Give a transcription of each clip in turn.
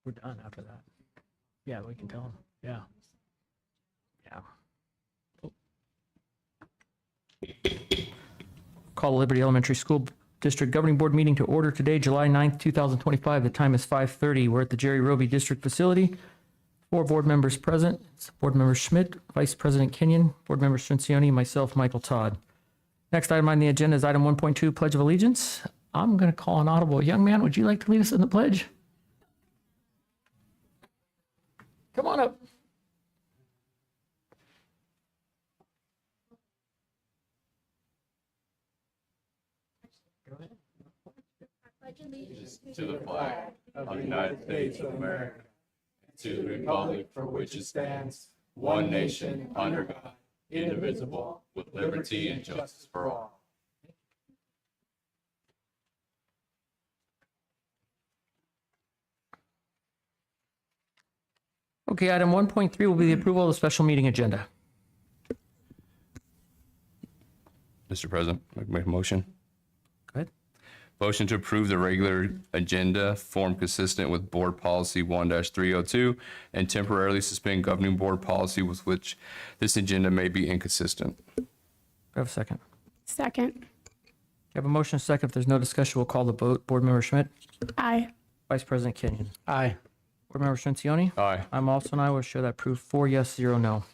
We're done after that. Yeah, we can tell them. Yeah. Yeah. Call Liberty Elementary School District Governing Board meeting to order today, July 9th, 2025. The time is 5:30. We're at the Jerry Roby District Facility. 4 board members present. It's Board Member Schmidt, Vice President Kenyon, Board Member Strincioni, myself, Michael Todd. Next item on the agenda is item 1.2, Pledge of Allegiance. I'm going to call an audible. Young man, would you like to lead us in the pledge? Come on up. To the flag of the United States of America, and to the republic for which it stands, one nation, under God, indivisible, with liberty and justice for all. Okay, item 1.3 will be the approval of the special meeting agenda. Mr. President, I'd like to make a motion. Go ahead. Motion to approve the regular agenda form consistent with Board Policy 1-302 and temporarily suspend governing board policy with which this agenda may be inconsistent. Do I have a second? Second. You have a motion, a second. If there's no discussion, we'll call the vote. Board Member Schmidt, Aye. Vice President Kenyon, Aye. Board Member Strincioni. Aye. I'm also an aye. Will show that proof 4 yes, 0 no.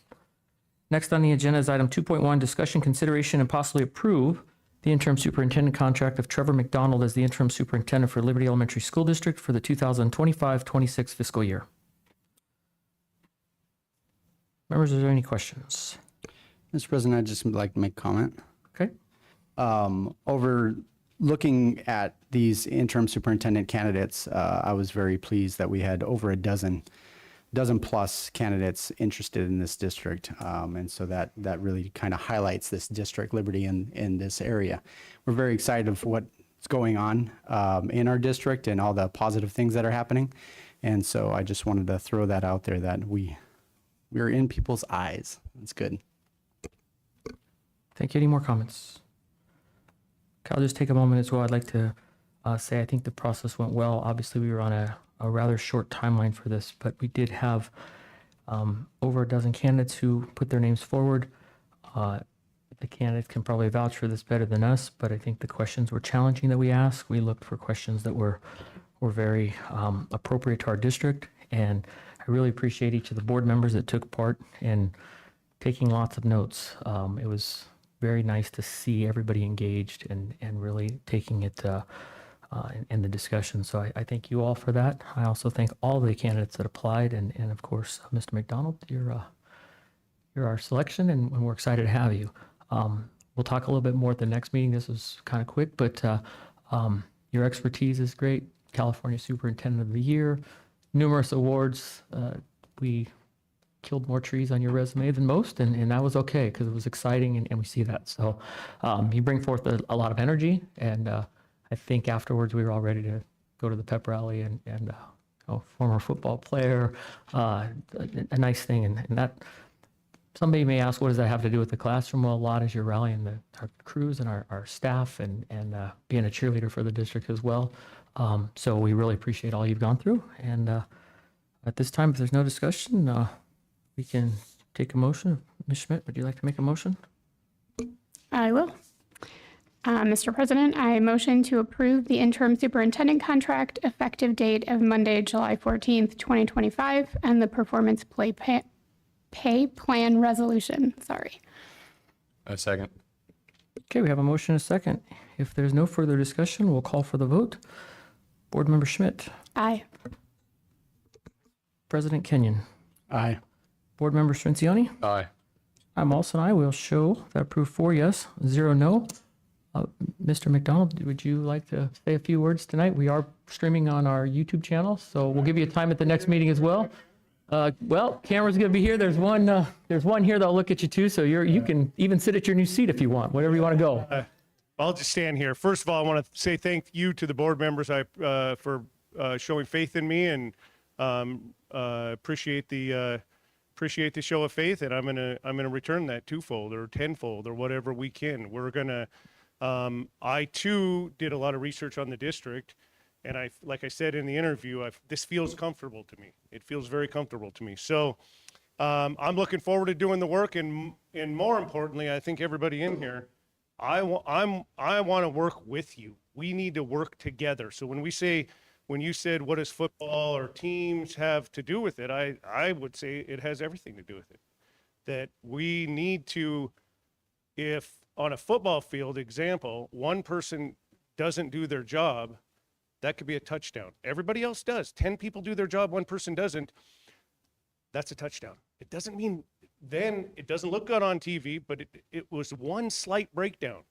Next on the agenda is item 2.1, discussion, consideration, and possibly approve the interim superintendent contract of Trevor McDonald as the interim superintendent for Liberty Elementary School District for the 2025-26 fiscal year. Members, are there any questions? Mr. President, I'd just like to make a comment. Okay. Over looking at these interim superintendent candidates, I was very pleased that we had over a dozen plus candidates interested in this district. And so that really kind of highlights this district, Liberty, in this area. We're very excited for what's going on in our district and all the positive things that are happening. And so I just wanted to throw that out there that we're in people's eyes. It's good. Thank you. Any more comments? Okay, I'll just take a moment as well. I'd like to say I think the process went well. Obviously, we were on a rather short timeline for this, but we did have over a dozen candidates who put their names forward. The candidates can probably vouch for this better than us, but I think the questions were challenging that we asked. We looked for questions that were very appropriate to our district, and I really appreciate each of the board members that took part in taking lots of notes. It was very nice to see everybody engaged and really taking it in the discussion. So I thank you all for that. I also thank all the candidates that applied, and of course, Mr. McDonald, you're our selection, and we're excited to have you. We'll talk a little bit more at the next meeting. This was kind of quick, but your expertise is great. California Superintendent of the Year, numerous awards. We killed more trees on your resume than most, and that was okay because it was exciting, and we see that. So you bring forth a lot of energy, and I think afterwards we were all ready to go to the pep rally and former football player, a nice thing. And that somebody may ask, what does that have to do with the classroom? Well, a lot as you're rallying our crews and our staff and being a cheerleader for the district as well. So we really appreciate all you've gone through. And at this time, if there's no discussion, we can take a motion. Ms. Schmidt, would you like to make a motion? I will. Mr. President, I motion to approve the interim superintendent contract effective date of Monday, July 14th, 2025, and the performance pay plan resolution. Sorry. A second. Okay, we have a motion and a second. If there's no further discussion, we'll call for the vote. Board Member Schmidt. Aye. President Kenyon. Aye. Board Member Strincioni. Aye. I'm also an aye. We'll show that proof 4 yes, 0 no. Mr. McDonald, would you like to say a few words tonight? We are streaming on our YouTube channel, so we'll give you a time at the next meeting as well. Well, camera's going to be here. There's one here that'll look at you too, so you can even sit at your new seat if you want, whatever you want to go. I'll just stand here. First of all, I want to say thank you to the board members for showing faith in me, and appreciate the show of faith. And I'm gonna return that twofold or tenfold or whatever we can. We're gonna. I too did a lot of research on the district, And like I said in the interview, this feels comfortable to me. It feels very comfortable to me. So I'm looking forward to doing the work, and more importantly, I think everybody in here, I want to work with you. We need to work together. So when you said, what does football or teams have to do with it? I would say it has everything to do with it. That we need to, if on a football field example, one person doesn't do their job, that could be a touchdown. Everybody else does. 10 people do their job, one person doesn't. That's a touchdown. It doesn't mean then it doesn't look good on TV, but it was one slight breakdown.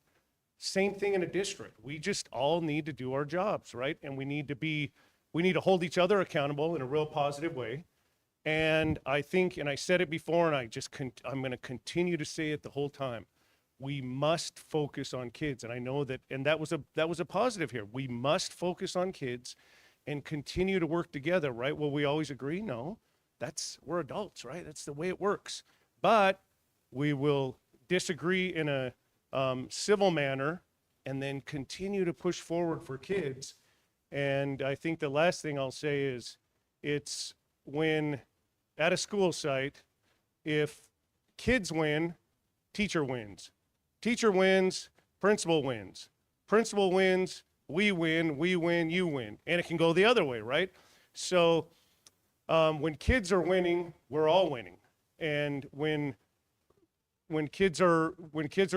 Same thing in a district. We just all need to do our jobs, right? And we need to hold each other accountable in a real positive way. And I think, and I said it before, and I'm going to continue to say it the whole time. We must focus on kids. And I know that was a positive here. We must focus on kids and continue to work together, right? Will we always agree? No. We're adults, right? That's the way it works. But we will disagree in a civil manner and then continue to push forward for kids. And I think the last thing I'll say is it's when at a school site, if kids win, teacher wins. Teacher wins, principal wins. Principal wins, we win, you win. And it can go the other way, right? So when kids are winning, we're all winning. And when kids are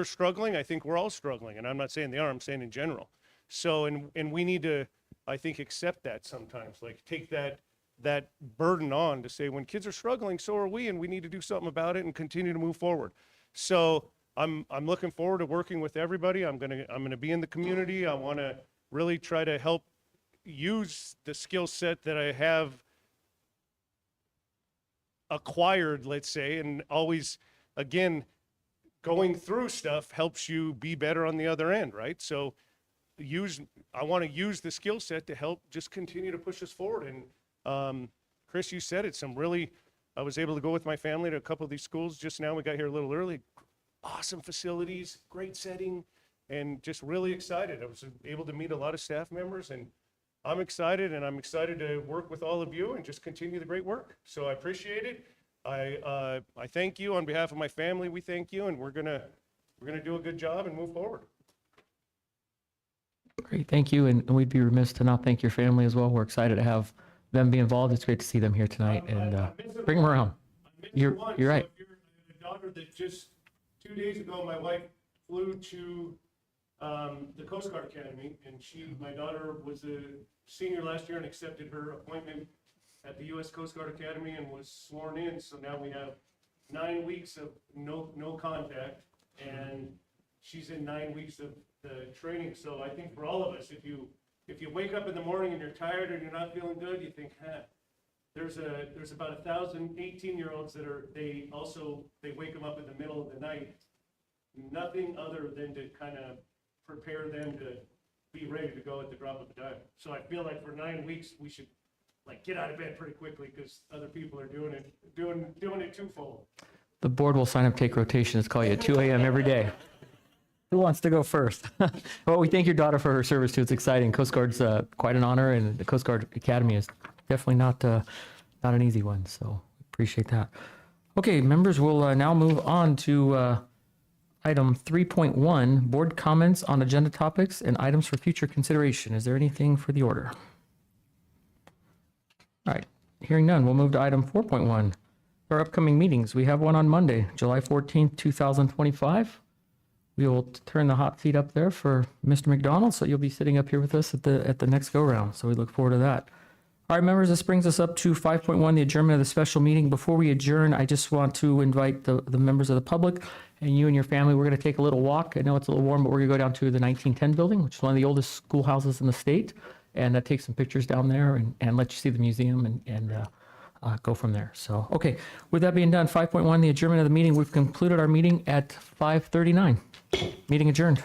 struggling, I think we're all struggling. And I'm not saying they are, I'm saying in general. So, and we need to, I think, accept that sometimes, like take that burden on to say, when kids are struggling, so are we, and we need to do something about it and continue to move forward. So I'm looking forward to working with everybody. I'm gonna be in the community. I want to really try to help use the skill set that I have acquired, let's say, and always, again, going through stuff helps you be better on the other end, right? So I want to use the skill set to help just continue to push us forward. And Chris, you said it, I was able to go with my family to a couple of these schools just now. We got here a little early. Awesome facilities, great setting, and just really excited. I was able to meet a lot of staff members, and I'm excited, and I'm excited to work with all of you and just continue the great work. So I appreciate it. I thank you on behalf of my family. We thank you, and we're gonna do a good job and move forward. Great, thank you. And we'd be remiss to not thank your family as well. We're excited to have them be involved. It's great to see them here tonight, and bring them around. You're right. So if you're a daughter that just 2 days ago, my wife flew to the Coast Guard Academy, and my daughter was a senior last year and accepted her appointment at the U.S. Coast Guard Academy and was sworn in. So now we have 9 weeks of no contact, and she's in 9 weeks of the training. So I think for all of us, if you wake up in the morning and you're tired and you're not feeling good, you think, there's about 1,000 18-year-olds that they wake them up in the middle of the night. Nothing other than to kind of prepare them to be ready to go at the drop of a dime. So I feel like for 9 weeks, we should get out of bed pretty quickly, because other people are doing it twofold. The board will sign up, take rotations, call you at 2 a.m. every day. Who wants to go first? Well, we thank your daughter for her service too. It's exciting. Coast Guard's quite an honor, and the Coast Guard Academy is definitely not an easy one. So appreciate that. Okay, members, we'll now move on to item 3.1, board comments on agenda topics and items for future consideration. Is there anything for the order? All right, hearing none, we'll move to item 4.1, our upcoming meetings. We have one on Monday, July 14th, 2025. We will turn the hot seat up there for Mr. McDonald, so you'll be sitting up here with us at the next go-round. So we look forward to that. All right, members, this brings us up to 5.1, the adjournment of the special meeting. Before we adjourn, I just want to invite the members of the public and you and your family. We're going to take a little walk. I know it's a little warm, but we're going to go down to the 1910 building, which is one of the oldest schoolhouses in the state, and take some pictures down there and let you see the museum and go from there. So, okay, with that being done, 5.1, the adjournment of the meeting. We've concluded our meeting at 5:39. Meeting adjourned.